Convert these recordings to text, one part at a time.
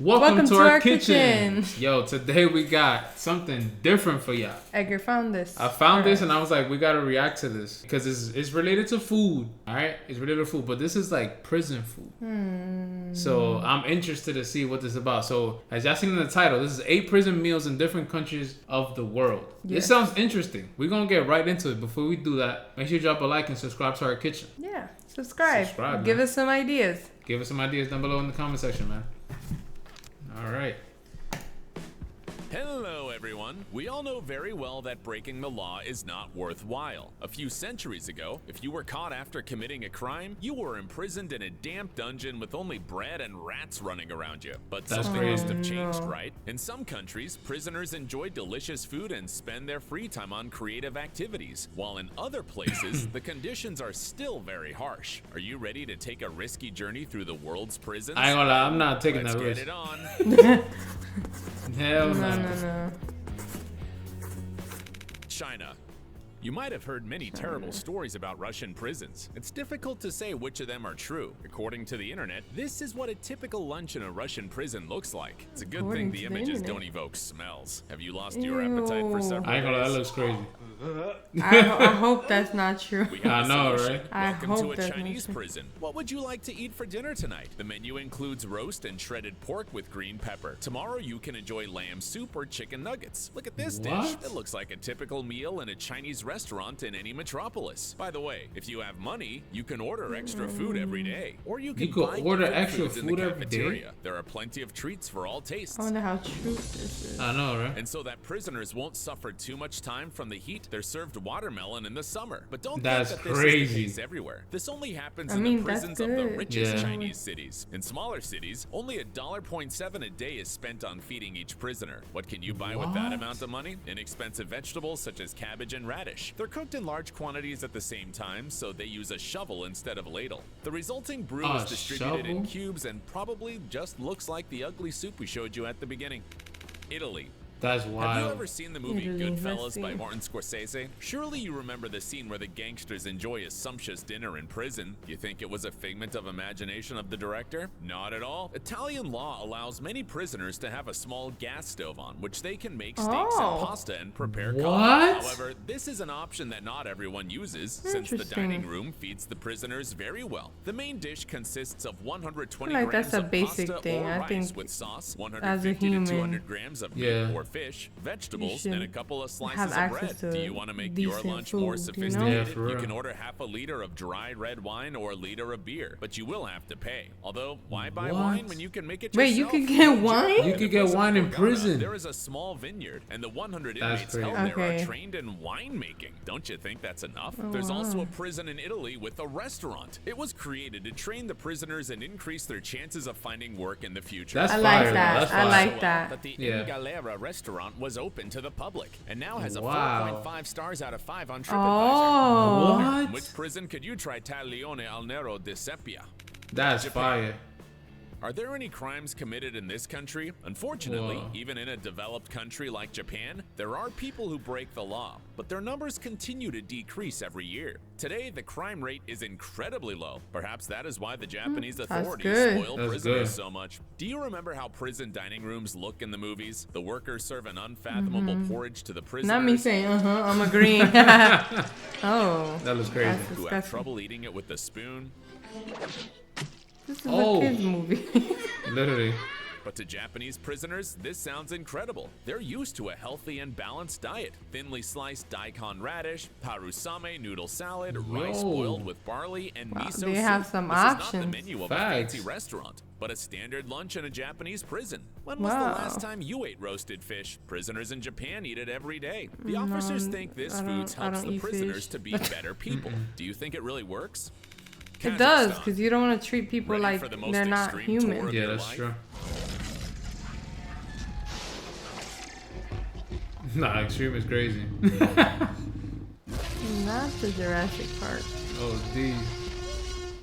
Welcome to our kitchen. Yo, today we got something different for y'all. Edgar found this. I found this and I was like, we gotta react to this because it's related to food. All right, it's related to food, but this is like prison food. So I'm interested to see what this is about. So as y'all seen in the title, this is 8 prison meals in different countries of the world. Yes. This sounds interesting. We're gonna get right into it. Before we do that, make sure you drop a like and subscribe to our kitchen. Yeah, subscribe. Give us some ideas. Give us some ideas down below in the comment section, man. All right. Hello everyone. We all know very well that breaking the law is not worthwhile. A few centuries ago, if you were caught after committing a crime, you were imprisoned in a damp dungeon with only bread and rats running around you. But something must have changed, right? In some countries, prisoners enjoy delicious food and spend their free time on creative activities, while in other places, the conditions are still very harsh. Are you ready to take a risky journey through the world's prisons? I ain't gonna lie, I'm not taking that risk. Let's get it on. Hell no. No. China. You might have heard many terrible stories about Russian prisons. It's difficult to say which of them are true. According to the internet, this is what a typical lunch in a Russian prison looks like. It's a good thing the images don't evoke smells. Have you lost your appetite for several I ain't gonna lie, that looks crazy. I hope that's not true. I know, right? Welcome to a Chinese prison. What would you like to eat for dinner tonight? The menu includes roast and shredded pork with green pepper. Tomorrow you can enjoy lamb soup or chicken nuggets. Look at this dish. It looks like a typical meal in a Chinese restaurant in any metropolis. By the way, if you have money, you can order extra food every day, or you can buy order extra food in the cafeteria. There are plenty of treats for all tastes. I wonder how true this is. I know, right? And so that prisoners won't suffer too much time from the heat, they're served watermelon in the summer. But don't think that this is the case everywhere. This only happens in the prisons of the richest Chinese cities. In smaller cities, only $1.7 a day is spent on feeding each prisoner. What can you buy with that amount of money? Inexpensive vegetables such as cabbage and radish. They're cooked in large quantities at the same time, so they use a shovel instead of a ladle. The resulting brew is distributed in cubes and probably just looks like the ugly soup we showed you at the beginning. Italy. That's wild. Have you ever seen the movie Goodfellas by Martin Scorsese? Surely you remember the scene where the gangsters enjoy a sumptuous dinner in prison. You think it was a figment of imagination of the director? Not at all. Italian law allows many prisoners to have a small gas stove on, which they can make steaks and pasta and prepare coffee. However, this is an option that not everyone uses, since the dining room feeds the prisoners very well. The main dish consists of 120 grams of pasta or rice with sauce, 150 to 200 grams of meat or fish, vegetables, and a couple of slices of bread. Do you want to make your lunch more sophisticated? You can order half a liter of dry red wine or a liter of beer, but you will have to pay. Although, why buy wine when you can make it yourself? Wait, you can get wine? You can get wine in prison. There is a small vineyard, and the 100 inmates held there are trained in winemaking. Don't you think that's enough? There's also a prison in Italy with a restaurant. It was created to train the prisoners and increase their chances of finding work in the future. That's I like that. I like that. But the In Galera restaurant was open to the public and now has a 4.5 stars out of 5 on TripAdvisor. In which prison could you try Taglione al Nero di Seppia? That's fire. Are there any crimes committed in this country? Unfortunately, even in a developed country like Japan, there are people who break the law, but their numbers continue to decrease every year. Today, the crime rate is incredibly low. Perhaps that is why the Japanese authorities spoil prisoners so much. Do you remember how prison dining rooms look in the movies? The workers serve an unfathomable porridge to the prisoners. Not me saying, I'm agreeing. Oh. That was crazy. Who have trouble eating it with a spoon. This is a kid's movie. Literally. But to Japanese prisoners, this sounds incredible. They're used to a healthy and balanced diet. Thinly sliced daikon radish, parusame noodle salad, rice boiled with barley, and miso soup. They have some options. This is not the menu of a fancy restaurant, but a standard lunch in a Japanese prison. When was the last time you ate roasted fish? Prisoners in Japan eat it every day. The officers think this food helps the prisoners to be better people. Do you think it really works? It does, because you don't want to treat people like they're not human. Yeah, that's true. Nah, extreme is crazy. Not the Jurassic Park. Oh, geez.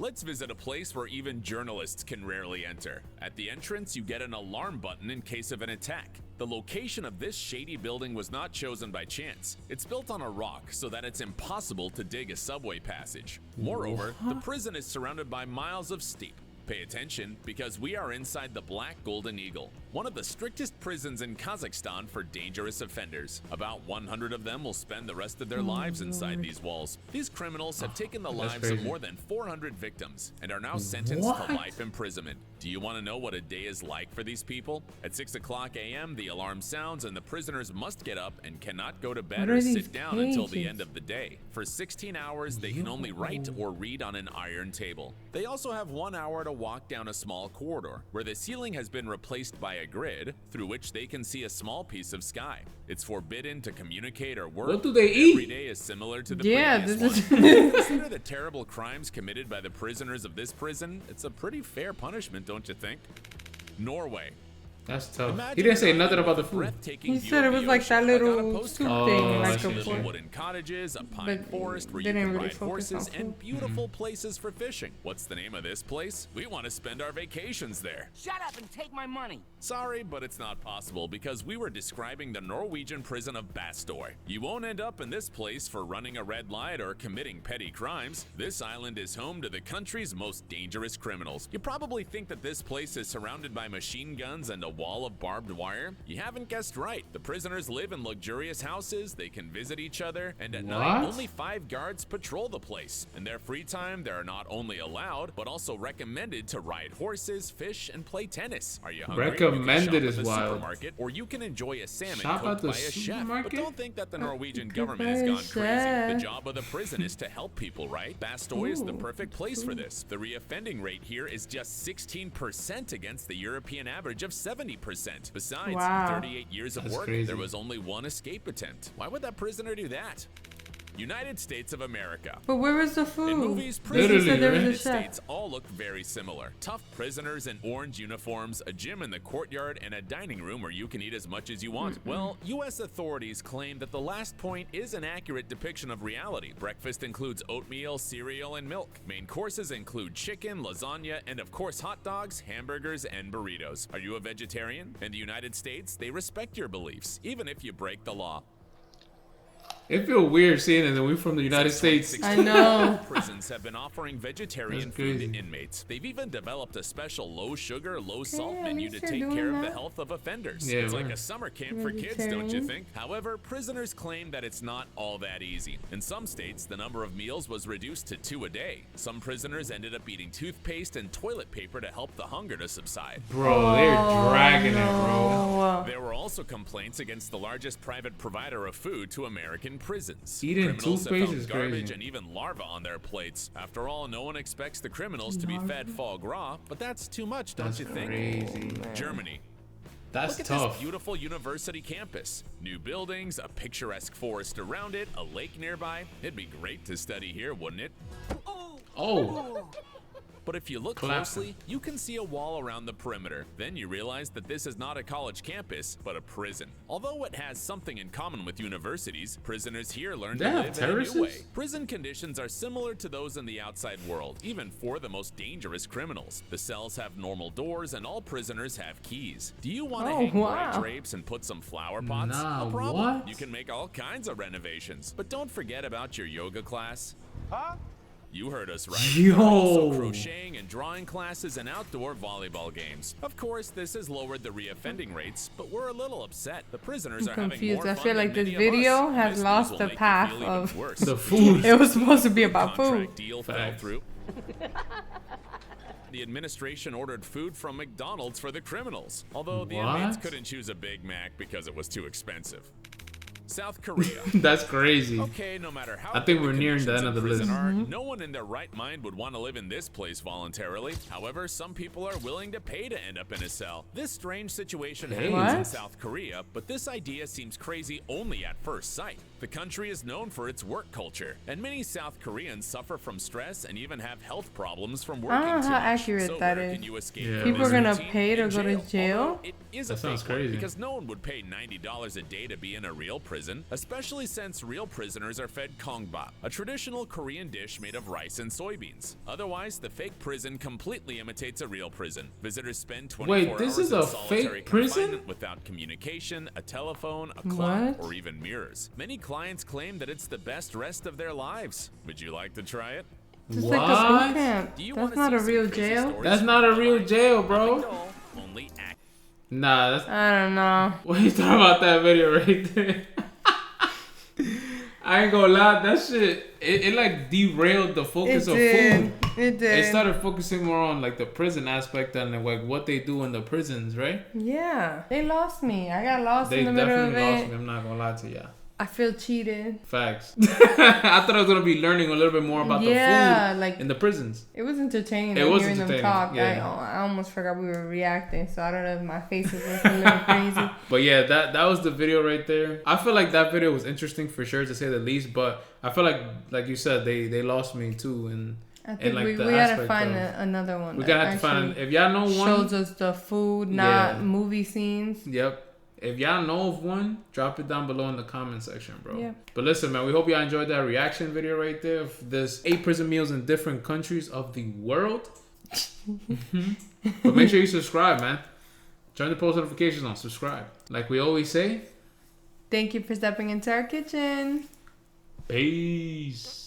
Let's visit a place where even journalists can rarely enter. At the entrance, you get an alarm button in case of an attack. The location of this shady building was not chosen by chance. It's built on a rock so that it's impossible to dig a subway passage. Moreover, the prison is surrounded by miles of steep, Pay attention, because we are inside the Black Golden Eagle, one of the strictest prisons in Kazakhstan for dangerous offenders. About 100 of them will spend the rest of their lives inside these walls. These criminals have taken the lives of more than 400 victims and are now sentenced to life imprisonment. Do you want to know what a day is like for these people? At 6 o'clock a.m., the alarm sounds and the prisoners must get up and cannot go to bed or sit down until the end of the day. For 16 hours, they can only write or read on an iron table. They also have 1 hour to walk down a small corridor where the ceiling has been replaced by a grid through which they can see a small piece of sky. It's forbidden to communicate or work. What do they eat? Every day is similar to the previous one. Consider the terrible crimes committed by the prisoners of this prison. It's a pretty fair punishment, don't you think? Norway. That's tough. He didn't say nothing about the food. He said it was like that little soup thing, like a wooden cottages, a pine forest where you can ride horses, and beautiful places for fishing. What's the name of this place? We want to spend our vacations there. Shut up and take my money. Sorry, but it's not possible because we were describing the Norwegian prison of Bastoy. You won't end up in this place for running a red light or committing petty crimes. This island is home to the country's most dangerous criminals. You probably think that this place is surrounded by machine guns and a wall of barbed wire. You haven't guessed right. The prisoners live in luxurious houses, they can visit each other, and at night only 5 guards patrol the place. In their free time, they are not only allowed, but also recommended to ride horses, fish, and play tennis. Are you hungry? Recommended is wild. Supermarket, or you can enjoy a salmon Shop cooked at by the a chef. supermarket? But don't think that the Norwegian government has gone crazy. The job of the prison is to help people, right? Bastoy is the perfect place for this. The reoffending rate here is just 16% against the European average of 70%. Besides, 38 years of work, there was only 1 escape attempt. Why would that prisoner do that? United States of America. But where was the food? In movies, prisons in the United States all look very similar. Tough prisoners in orange uniforms, a gym in the courtyard, and a dining room where you can eat as much as you want. Well, U.S. authorities claim that the last point is an accurate depiction of reality. Breakfast includes oatmeal, cereal, and milk. Main courses include chicken, lasagna, and of course hot dogs, hamburgers, and burritos. Are you a vegetarian? In the United States, they respect your beliefs, even if you break the law. It feels weird seeing it, and we're from the United States. I know. Prisons have been offering vegetarian food to inmates. They've even developed a special low sugar, low salt menu to take care of the health of offenders. It's like a summer camp for kids, don't you think? However, prisoners claim that it's not all that easy. In some states, the number of meals was reduced to 2 a day. Some prisoners ended up eating toothpaste and toilet paper to help the hunger to subside. Bro, they're dragging it, bro. There were also complaints against the largest private provider of food to American prisons. Eating toothpaste is garbage crazy. and even larvae on their plates. After all, no one expects the criminals to be fed foie gras, but that's too much, don't you think? Germany. That's Look at tough. this beautiful university campus. New buildings, a picturesque forest around it, a lake nearby. It'd be great to study here, wouldn't it? Oh. But if you look closely, you can see a wall around the perimeter. Then you realize that this is not a college campus, but a prison. Although it has something in common with universities, prisoners here learn to live in a new way. Prison conditions are similar to those in the outside world, even for the most dangerous criminals. The cells have normal doors and all prisoners have keys. Do you want to hang bright drapes and put some flower pots? No problem. You can make all kinds of renovations. But don't forget about your yoga class. Huh? You heard us right. There are also crocheting and drawing classes and outdoor volleyball games. Of course, this has lowered the reoffending rates, but we're a little upset. The prisoners are having more fun. I feel like this video has lost the path of the food. It was supposed to be about food. Deal fell through. The administration ordered food from McDonald's for the criminals, although the inmates couldn't choose a Big Mac because it was too expensive. South Korea. That's crazy. Okay, no matter how I think we're nearing the end of the list. No one in their right mind would want to live in this place voluntarily. However, some people are willing to pay to end up in a cell. This strange situation happens in South Korea, but this idea seems crazy only at first sight. The country is known for its work culture, and many South Koreans suffer from stress and even have health problems from working. I don't know how accurate that is. People are gonna pay to go to jail? It is that a sounds fake crazy. one, because no one would pay $90 a day to be in a real prison, especially since real prisoners are fed kongbap, a traditional Korean dish made of rice and soybeans. Otherwise, the fake prison completely imitates a real prison. Visitors spend 24 this hours is in a solitary fake prison? confinement without communication, a telephone, a clock, or even mirrors. Many clients claim that it's the best rest of their lives. Would you like to try it? Just like a boot camp. That's not a real jail. That's not a real jail, bro. Nah, that's... I don't know. What are you talking about that video right there? I ain't gonna lie, that shit, it like derailed the focus of food. It did. It started focusing more on like the prison aspect and like what they do in the prisons, right? Yeah. They lost me. I got lost in the middle of it. They definitely lost me, I'm not gonna lie to you. I feel cheated. Facts. I thought I was gonna be learning a little bit more about the food like, in the prisons. It was entertaining. It was hearing entertaining. them talk. Yeah. I almost forgot we were reacting, so I don't know if my face was looking a little crazy. But yeah, that was the video right there. I feel like that video was interesting for sure, to say the least. But I feel like you said, they lost me too, and I think like we gotta find another one. We gotta have to find. If y'all know one, shows us the food, not movie scenes. Yep. If y'all know of one, drop it down below in the comment section, bro. Yeah. But listen, man, we hope y'all enjoyed that reaction video right there. There's 8 prison meals in different countries of the world. But make sure you subscribe, man. Turn the post notifications on. Subscribe. Like we always say. Thank you for stepping into our kitchen. Peace.